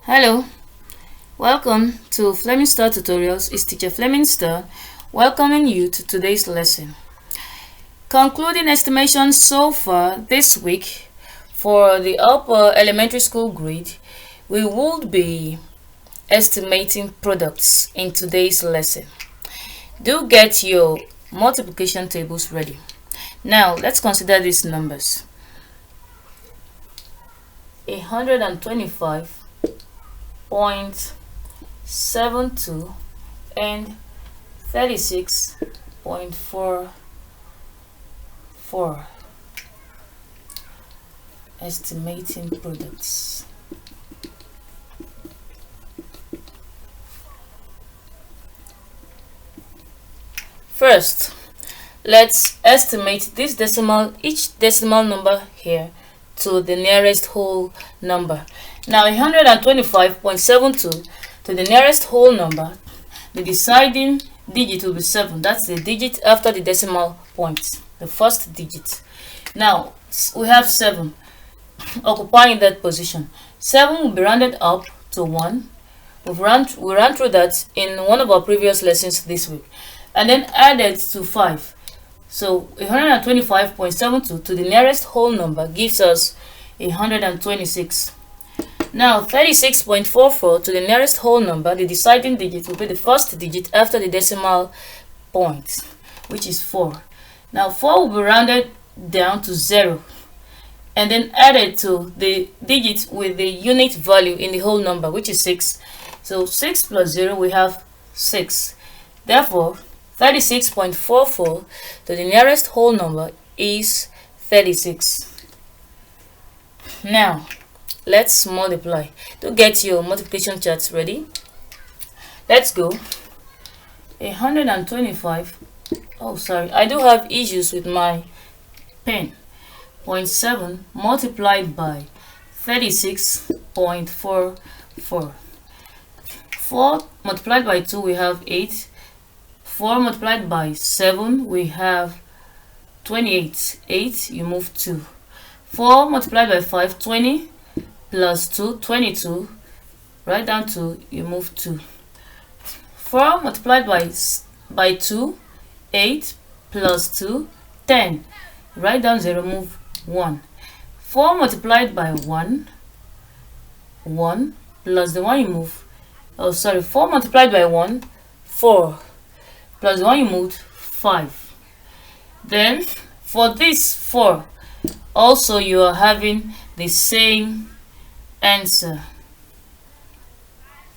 Hello, welcome to Fleming Star Tutorials. It's teacher Fleming Star welcoming you to today's lesson. Concluding estimation so far this week for the upper elementary school grade, we would be estimating products in today's lesson. Do get your multiplication tables ready. Now let's consider these numbers. 125.72 and 36.44. Estimating products. First, let's estimate each decimal number here to the nearest whole number. Now 125.72 to the nearest whole number, the deciding digit will be 7. That's the digit after the decimal point, the first digit. Now we have 7 occupying that position. 7 will be rounded up to 1. We ran through that in one of our previous lessons this week, and then added to 5. So 125.72 to the nearest whole number gives us 126. Now 36.44 to the nearest whole number, the deciding digit will be the first digit after the decimal point, which is 4. Now 4 will be rounded down to 0 and then added to the digit with the unit value in the whole number, which is 6. So 6 plus 0, we have 6. Therefore 36.44 to the nearest whole number is 36. Now let's multiply. To get your multiplication charts ready, let's go. 125. Oh, sorry, I do have issues with my pen. 0.7 multiplied by 36.44. 4 multiplied by 2, we have 8. 4 multiplied by 7, we have 28. 8, you move 2. 4 multiplied by 5, 20, plus 2, 22. Write down 2, you move 2. 4 multiplied by 2, 8, plus 2, 10. Write down 0, move 1. 4 multiplied by 1, 1, plus the 1 you move. Oh, sorry, 4 multiplied by 1, 4. Plus 1 you moved, 5. Then for this 4, also you are having the same answer,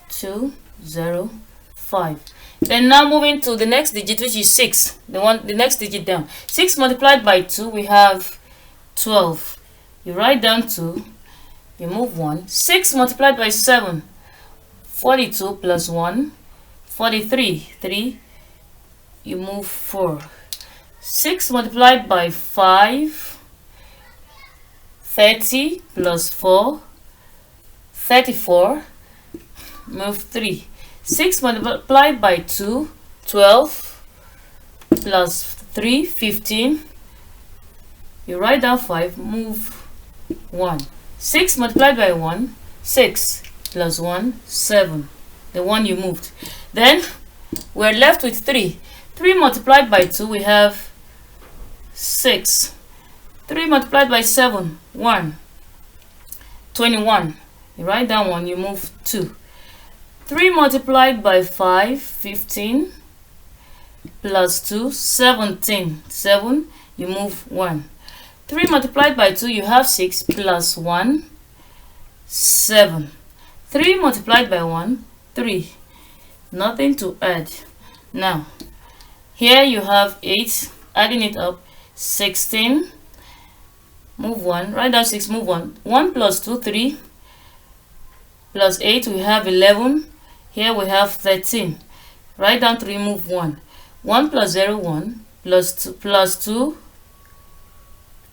205. Then now moving to the next digit, which is 6, the next digit down. 6 multiplied by 2, we have 12. You write down 2, you move 1. 6 multiplied by 7, 42, plus 1, 43. 3, you move 4. 6 multiplied by 5, 30, plus 4, 34, move 3. 6 multiplied by 2, 12, plus 3, 15, you write down 5, move 1. 6 multiplied by 1, 6, plus 1, 7, the one you moved. Then we're left with 3. 3 multiplied by 2, we have 6. 3 multiplied by 7, 1. 21. You write down 1, you move 2. 3 multiplied by 5, 15. Plus 2, 17. 7, you move 1. 3 multiplied by 2, you have 6, plus 1, 7. 3 multiplied by 1, 3. Nothing to add. Now here you have 8, adding it up, 16, move 1, write down 6, move 1. 1 plus 2, 3, plus 8, we have 11. Here we have 13. Write down 3, move 1. 1 plus 0, 1, plus 2,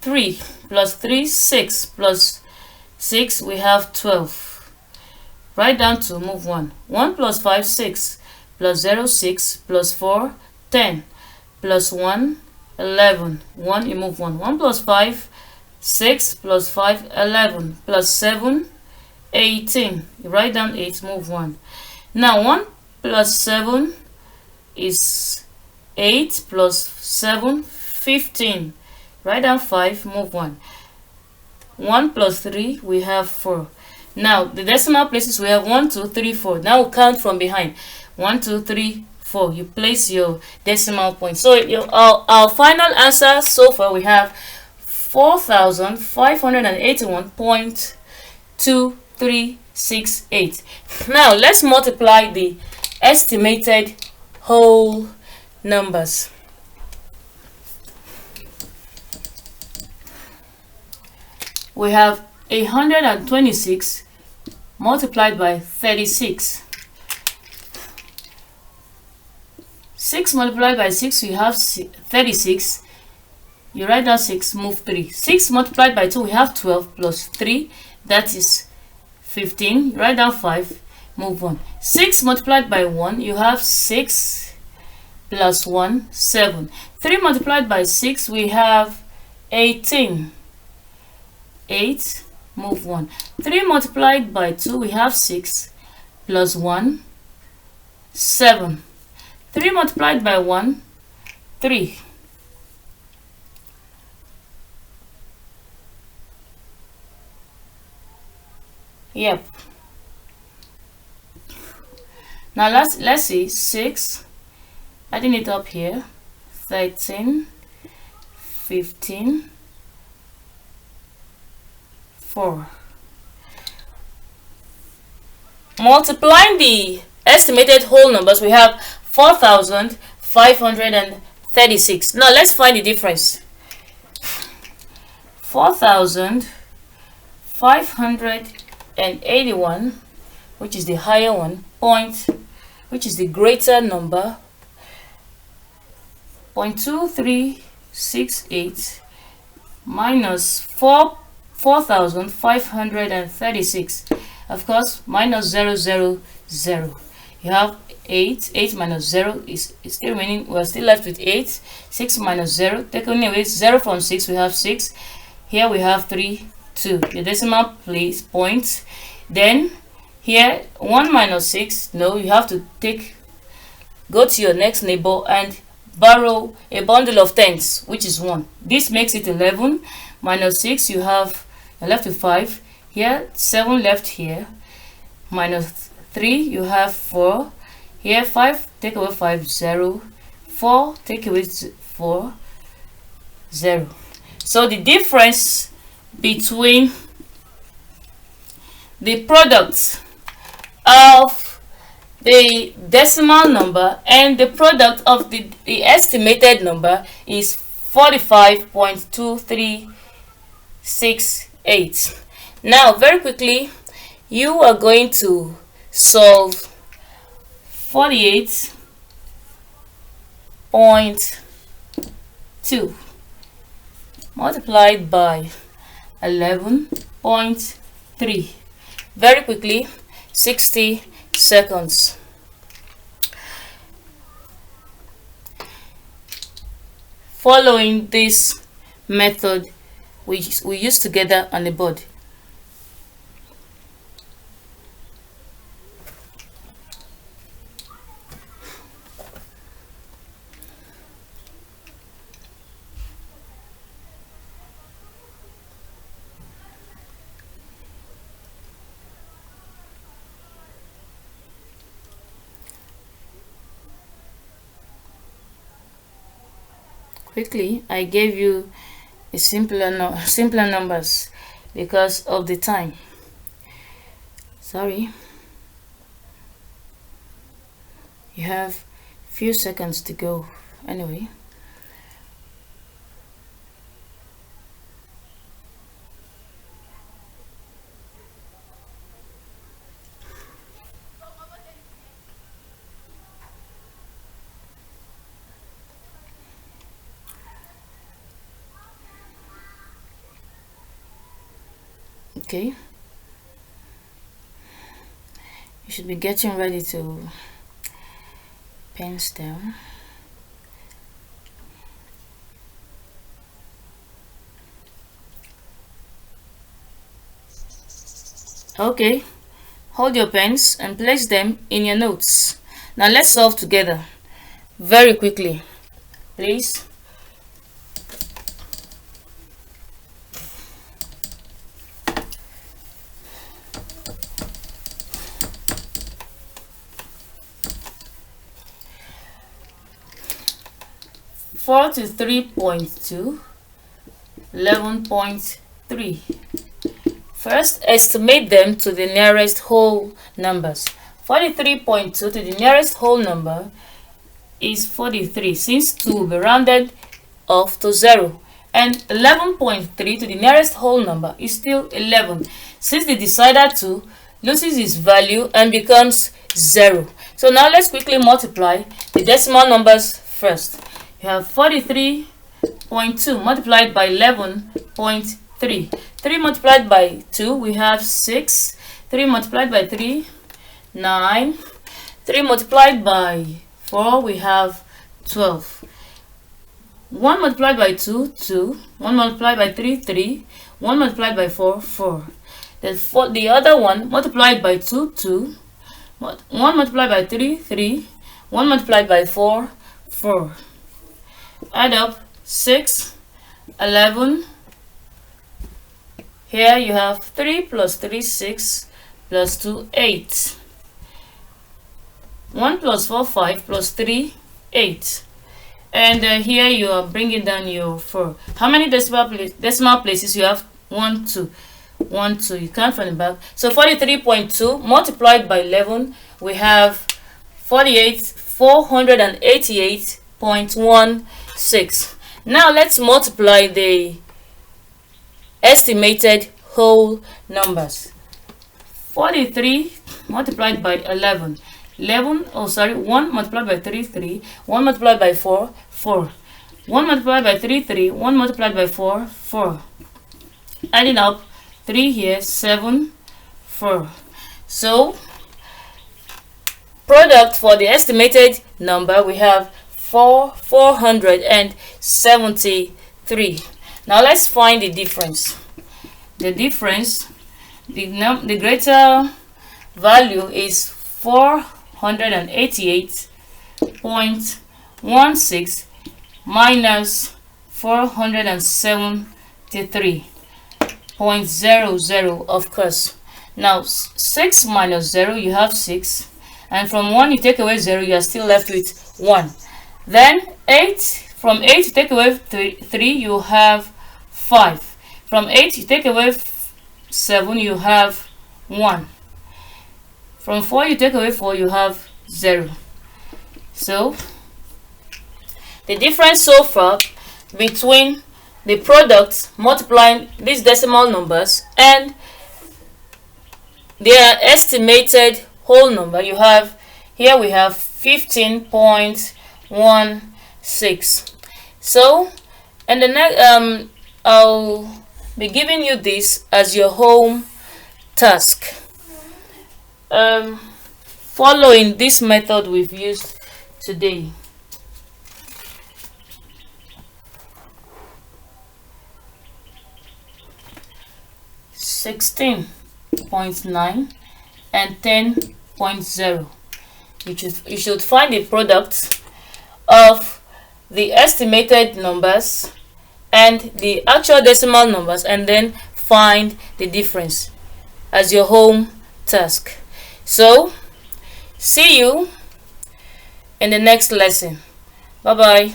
3, plus 3, 6, plus 6, we have 12. Write down 2, move 1. 1 plus 5, 6, plus 0, 6, plus 4, 10, plus 1, 11. 1, you move 1. 1 plus 5, 6, plus 5, 11, plus 7, 18. You write down 8, move 1. Now 1 plus 7 is 8 plus 7, 15. Write down 5, move 1. 1 plus 3, we have 4. Now the decimal places, we have 1, 2, 3, 4. Now we'll count from behind. 1, 2, 3, 4. You place your decimal point. So our final answer so far, we have 4,581.2368. Now let's multiply the estimated whole numbers. We have 126 multiplied by 36. 6 multiplied by 6, we have 36. You write down 6, move 3. 6 multiplied by 2, we have 12 plus 3, that is 15. You write down 5, move 1. 6 multiplied by 1, you have 6 plus 1, 7. 3 multiplied by 6, we have 18. 8, move 1. 3 multiplied by 2, we have 6 plus 1, 7. 3 multiplied by 1, 3. Yep. Now let's see 6, adding it up here, 13, 15, 4. Multiplying the estimated whole numbers, we have 4,536. Now let's find the difference. 4,581, which is the higher one, which is the greater number, 0.2368 minus 4,536. Of course, minus 000. You have 8 minus 0 is still remaining. We're still left with 8. 6 minus 0, taking away 0 from 6, we have 6. Here we have 3, 2. The decimal place point. Then here 1 minus 6. No, you have to go to your next neighbor and borrow a bundle of tens, which is 1. This makes it 11. Minus 6, you're left with 5. Here 7 left here. Minus 3, you have 4. Here 5, take away 5, 0. 4, take away 4, 0. So the difference between the product of the decimal number and the product of the estimated number is 45.2368. Now very quickly, you are going to solve 48.2 multiplied by 11.3. Very quickly, 60 seconds. Following this method we use together on the board. Quickly, I gave you a simpler numbers because of the time. Sorry. You have few seconds to go anyway. Okay, you should be getting ready to pens down. Okay, hold your pens and place them in your notes. Now let's solve together very quickly, please. (43.2), 11.3. First, estimate them to the nearest whole numbers. 43.2 to the nearest whole number is 43, since 2 will be rounded off to 0. And 11.3 to the nearest whole number is still 11, since the decider 2 loses its value and becomes 0. So now let's quickly multiply the decimal numbers first. You have 43.2 multiplied by 11.3. 3 multiplied by 2, we have 6. 3 multiplied by 3, 9. 3 multiplied by 4, we have 12. 1 multiplied by 2, 2. 1 multiplied by 3, 3. 1 multiplied by 4, 4. The other one multiplied by 2, 2. 1 multiplied by 3, 3. 1 multiplied by 4, 4. Add up 6, 11. Here you have 3 plus 3, 6, plus 2, 8. 1 plus 4, 5, plus 3, 8. And here you are bringing down your 4. How many decimal places you have? 1, 2. 1, 2. You count from the back. So 43.2 multiplied by 11, we have 488.16. Now let's multiply the estimated whole numbers. 43 multiplied by 11. 1 multiplied by 3, 3. 1 multiplied by 4, 4. 1 multiplied by 3, 3. 1 multiplied by 4, 4. Adding up 3 here, 7, 4. So product for the estimated number, we have 473. Now let's find the difference. The difference, the greater value is 488.16 minus 473.00, of course. Now 6 minus 0, you have 6, and from 1 you take away 0, you are still left with 1. Then 8, from 8 you take away 3, you have 5. From 8 you take away 7, you have 1. From 4 you take away 4, you have 0. So the difference so far between the product multiplying these decimal numbers and their estimated whole number, you have here, we have 15.16. So, and the next I'll be giving you this as your home task, following this method we've used today. (16.9) and 10.0. You should find the product of the estimated numbers and the actual decimal numbers, and then find the difference as your home task. So see you in the next lesson. Bye bye.